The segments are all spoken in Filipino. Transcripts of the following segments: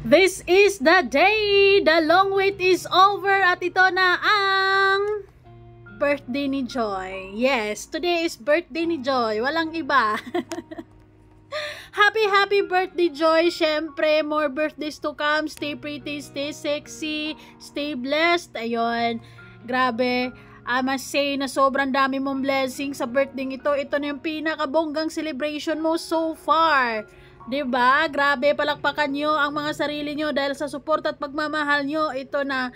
This is the day, the long wait is over at ito na ang birthday ni Joy. Yes, today is birthday ni Joy, walang iba. Happy birthday Joy, syempre more birthdays to come, stay pretty, stay sexy, stay blessed. Ayun, grabe. I must say na sobrang dami mong blessing sa birthday ito. Ito na yung pinakabonggang celebration mo so far. 'Di ba? Grabe, palakpakan nyo ang mga sarili nyo dahil sa support at pagmamahal nyo. Ito na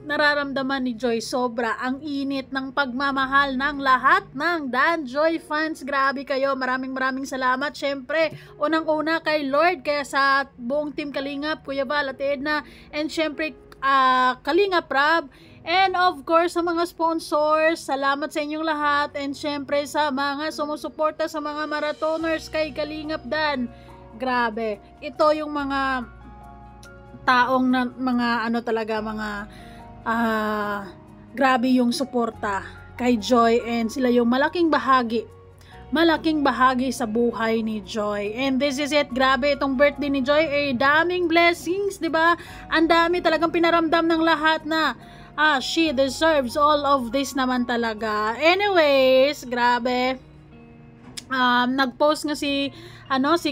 nararamdaman ni Joy. Sobra ang init ng pagmamahal ng lahat ng Dan Joy fans. Grabe kayo. Maraming salamat. Syempre, unang-una kay Lord, kaya sa buong team Kalingap, Kuya Val at Edna, and syempre Kalingap Rab. And of course, sa mga sponsors, salamat sa inyong lahat. And syempre sa mga sumusuporta sa mga marathoners kay Kalingap Dan. Grabe. Ito yung mga taong na, mga ano talaga, mga grabe yung suporta kay Joy. And sila yung malaking bahagi sa buhay ni Joy. And this is it. Grabe, itong birthday ni Joy ay daming blessings, 'di ba? Ang dami talagang pinaramdam ng lahat na she deserves all of this naman talaga. Anyways, grabe. Nag-post nga si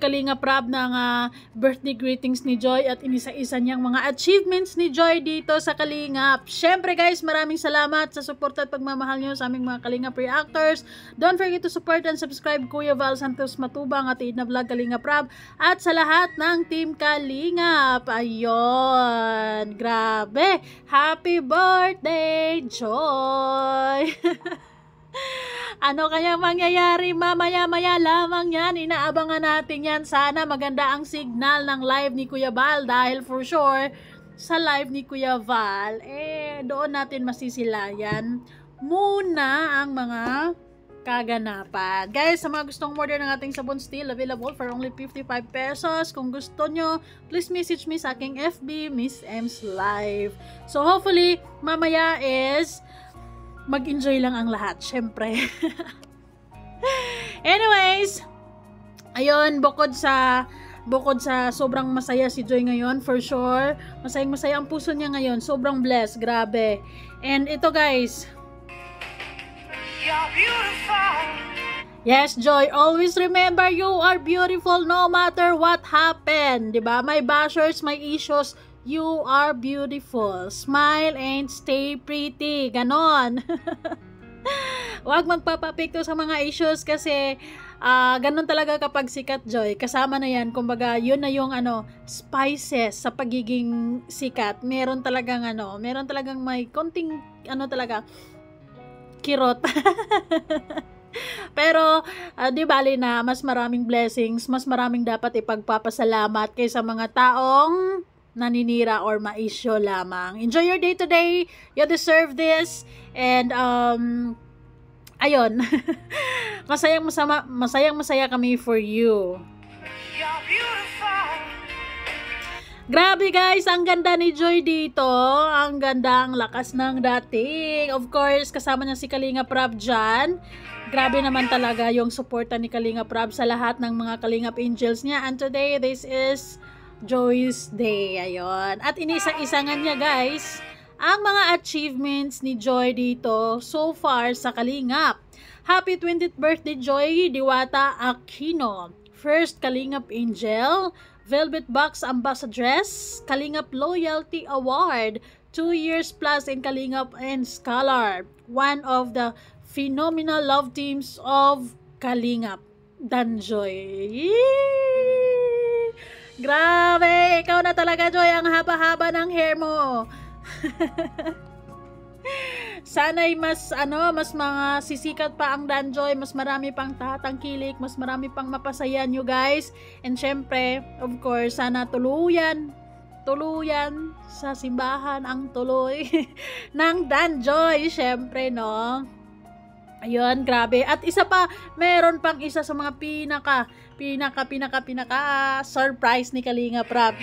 Kalingap Rab ng birthday greetings ni Joy at inisa-isa niyang mga achievements ni Joy dito sa Kalingap. Syempre guys, maraming salamat sa support at pagmamahal niyo sa aming mga Kalingap reactors. Don't forget to support and subscribe Kuya Val Santos Matubang at Edna Vlog Kalingap Rab at sa lahat ng team Kalingap. Ayun, grabe. Happy birthday, Joy! Ano kaya mangyayari mamaya-maya lamang yan, inaabangan natin yan. Sana maganda ang signal ng live ni Kuya Val dahil for sure sa live ni Kuya Val doon natin masisilayan muna ang mga kaganapan. Guys, sa mga gustong order ng ating sabon still available for only 55 pesos. Kung gusto nyo, please message me sa aking FB, Miss M's Live. So hopefully mamaya is mag-enjoy lang ang lahat, syempre. Anyways, ayun, bukod sa sobrang masaya si Joy ngayon, for sure. Masayang-masaya ang puso niya ngayon. Sobrang blessed, grabe. And ito guys. You're beautiful. Yes, Joy, always remember you are beautiful no matter what happened. 'Di ba? May bashers, may issues, you are beautiful. Smile and stay pretty. Ganon. Huwag magpapapikto sa mga issues kasi ganon talaga kapag sikat, Joy. Kasama na yan. Kumbaga, yun na yung spices sa pagiging sikat. Meron talagang may konting talaga kirot. Pero di bali na mas maraming blessings, mas maraming dapat ipagpapasalamat kaysa mga taong naninira or ma-issue lamang. Enjoy your day today. You deserve this. And ayun. masayang-masaya kami for you. You're beautiful. Grabe guys, ang ganda ni Joy dito. Ang ganda, ang lakas ng dating. Of course, kasama niya si Kalingap Rab dyan. Grabe naman talaga yung suporta ni Kalingap Rab sa lahat ng mga Kalingap Angels niya. And today, this is Joy's Day. Ayun. At inisa-isangan niya guys ang mga achievements ni Joy dito so far sa Kalingap. Happy 20th birthday Joy Diwata Aquino. First Kalingap Angel, Velvet Box Ambassadress, Kalingap Loyalty Award, 2 years plus in Kalingap and Scholar. One of the phenomenal love teams of Kalingap. Dan Joy. Grabe, ikaw na talaga Joy, ang haba-haba ng hair mo. Sana'y mas mga sisikat pa ang Dan Joy, mas marami pang tatangkilik, mas marami pang mapasaya nyo guys. And syempre, of course, sana tuluyan sa simbahan ang tuloy ng Dan Joy, syempre no. Ayun, grabe. At isa pa, meron pang isa sa mga pinaka surprise ni Kalingap Rab.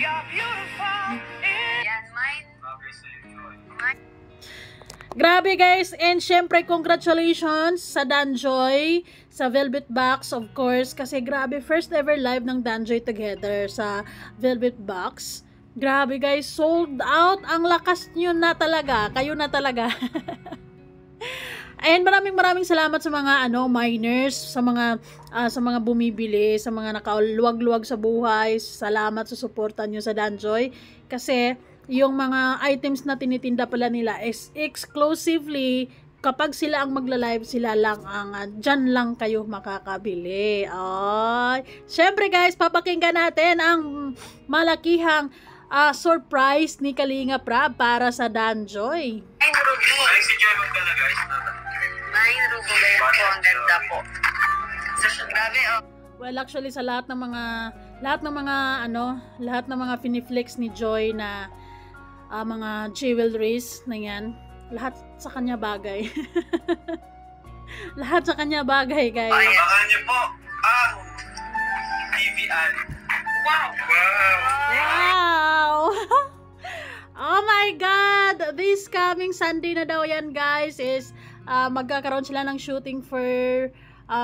Grabe guys, and syempre congratulations sa Dan Joy sa Velvet Box, of course, kasi grabe, first ever live ng Danjoy together sa Velvet Box. Grabe guys, sold out. Ang lakas nyo na talaga. Kayo na talaga. And maraming salamat sa mga miners, sa mga bumibili, sa mga nakaluwag-luwag sa buhay. Salamat sa suporta nyo sa Danjoy. Kasi yung mga items na tinitinda pala nila is exclusively kapag sila ang magla-live, sila lang ang dyan lang kayo makakabili. Ay, syempre guys, papakinggan natin ang malakihang surprise ni Kalinga Prab para sa Danjoy. Ay, Ruby. Ay, si Joy magdala guys. Ay, Ruby. Po, ang ganda po. Grabe, oh. Well, actually sa lahat ng mga finiflex ni Joy na mga jewelries na yan, lahat sa kanya bagay. Lahat sa kanya bagay, guys. Abangan niyo po ang TV ad. Wow! Wow! Oh my God! This coming Sunday na daw yan, guys, is magkakaroon sila ng shooting for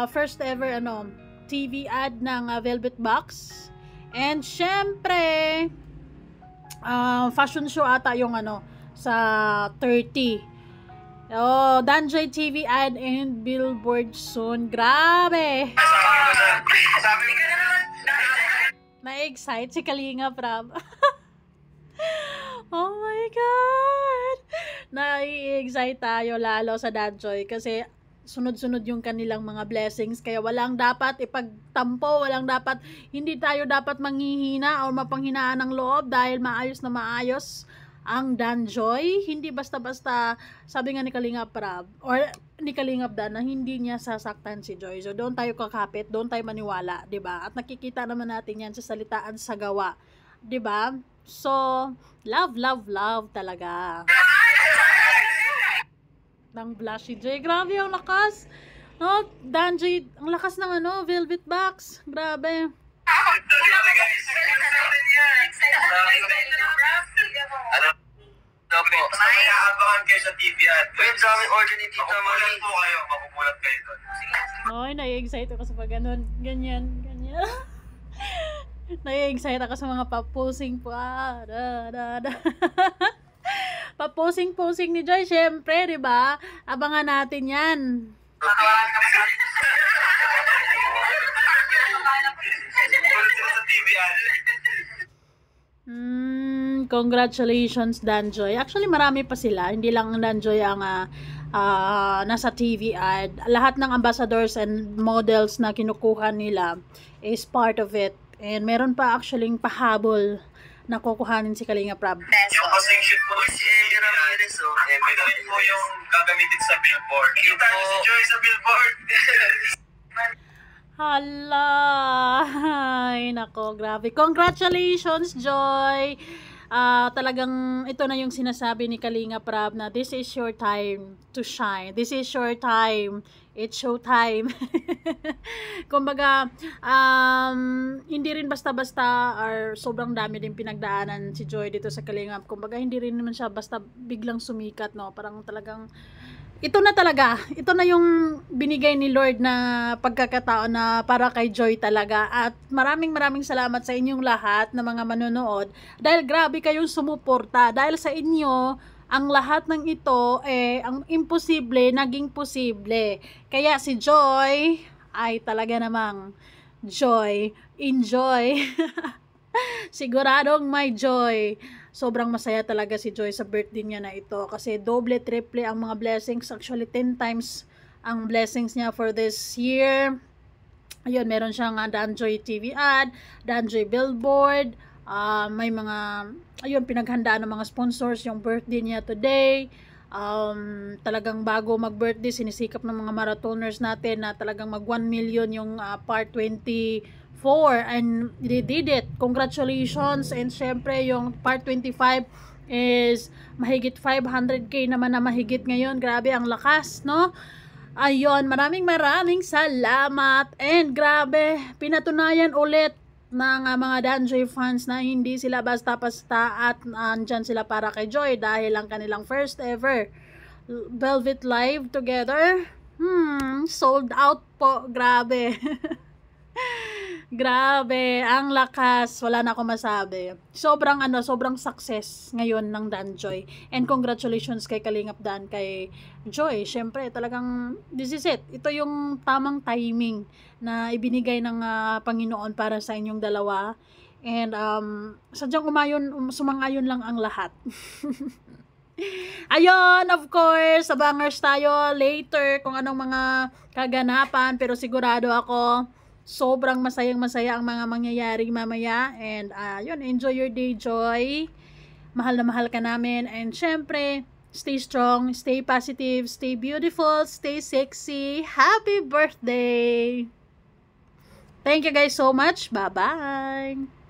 first ever TV ad ng Velvet Box. And syempre, fashion show ata yung sa 30. Oh, Danjoy TV ad and billboard soon. Grabe! Sabi ka naman. Na-excite si Kalinga Prab. Oh my God! Na-excite tayo lalo sa Danjoy kasi sunod-sunod yung kanilang mga blessings, kaya walang dapat ipagtampo, hindi tayo dapat manghihina o mapanghinaan ng loob dahil maayos na maayos ang Danjoy. Hindi basta-basta, sabi nga ni Kalingap Prab or ni Kalingap Dan na hindi niya sasaktan si Joy. So doon tayo kakapit, doon tayo maniwala, 'di ba? At nakikita naman natin 'yan sa salitaan, sa gawa, 'di ba? So, love talaga. Nang blush si Joy. Grabe ang lakas. No, Danjoy, ang lakas ng Velvet Box. Grabe. Ano po? May aabangan kayo sa TV ad. Wait, sa aming order ni Tita Mali. Makukulat kayo doon. Oy, nai-excite ako sa pag ganyan. Nai-excite ako sa mga paposing po. Paposing ni Joy, syempre, di ba? Abangan natin yan. Sa TV ad. Congratulations, Danjoy. Actually, marami pa sila. Hindi lang Danjoy ang nasa TV ad. Lahat ng ambassadors and models na kinukuha nila is part of it. And meron pa actually pahabol na kukuhanin si Kalinga Prab. Yung kasing shoot po si Eli Ramirez, ito rin po yung gagamitin sa billboard. Kita niyo si Joy sa billboard. Hala! Ay, nako, grabe. Congratulations, Joy! Talagang ito na yung sinasabi ni Kalinga Prab na this is your time to shine. This is your time. It's show time. Kumbaga, hindi rin basta-basta or sobrang dami din pinagdaanan si Joy dito sa Kalinga. Kumbaga, hindi rin naman siya basta biglang sumikat, no? Parang talagang ito na yung binigay ni Lord na pagkakataon na para kay Joy talaga. At maraming salamat sa inyong lahat na mga manonood dahil grabe kayong sumuporta. Dahil sa inyo, ang lahat ng ito ang imposible naging posible. Kaya si Joy ay talaga namang joy, enjoy. Siguradong may joy. Sobrang masaya talaga si Joy sa birthday niya na ito kasi doble, triple ang mga blessings. Actually, 10 times ang blessings niya for this year. Ayun, meron siyang Danjoy TV ad, Danjoy billboard, may mga, ayun, pinaghandaan ng mga sponsors yung birthday niya today. Talagang bago mag-birthday, sinisikap ng mga marathoners natin na talagang mag 1 million yung part 24 and they did it. Congratulations. And syempre yung part 25 is mahigit 500k naman na mahigit ngayon. Grabe ang lakas, no? Ayun, maraming salamat. And grabe, pinatunayan ulit ng mga Danjoy fans na hindi sila basta-basta at andyan sila para kay Joy dahil ang kanilang first ever Velvet Live together. Sold out po. Grabe. Grabe, ang lakas. Wala na ako masabi. Sobrang success ngayon ng Dan Joy. And congratulations kay Kalingap Dan, kay Joy. Syempre, talagang this is it. Ito yung tamang timing na ibinigay ng Panginoon para sa inyong dalawa. And sadyang sumangayon lang ang lahat. Ayun, of course, abangers tayo later kung anong mga kaganapan. Pero sigurado ako, sobrang masayang-masaya ang mga mangyayari mamaya. And yun, enjoy your day, Joy. Mahal na mahal ka namin. And syempre, stay strong, stay positive, stay beautiful, stay sexy. Happy birthday! Thank you guys so much. Bye-bye!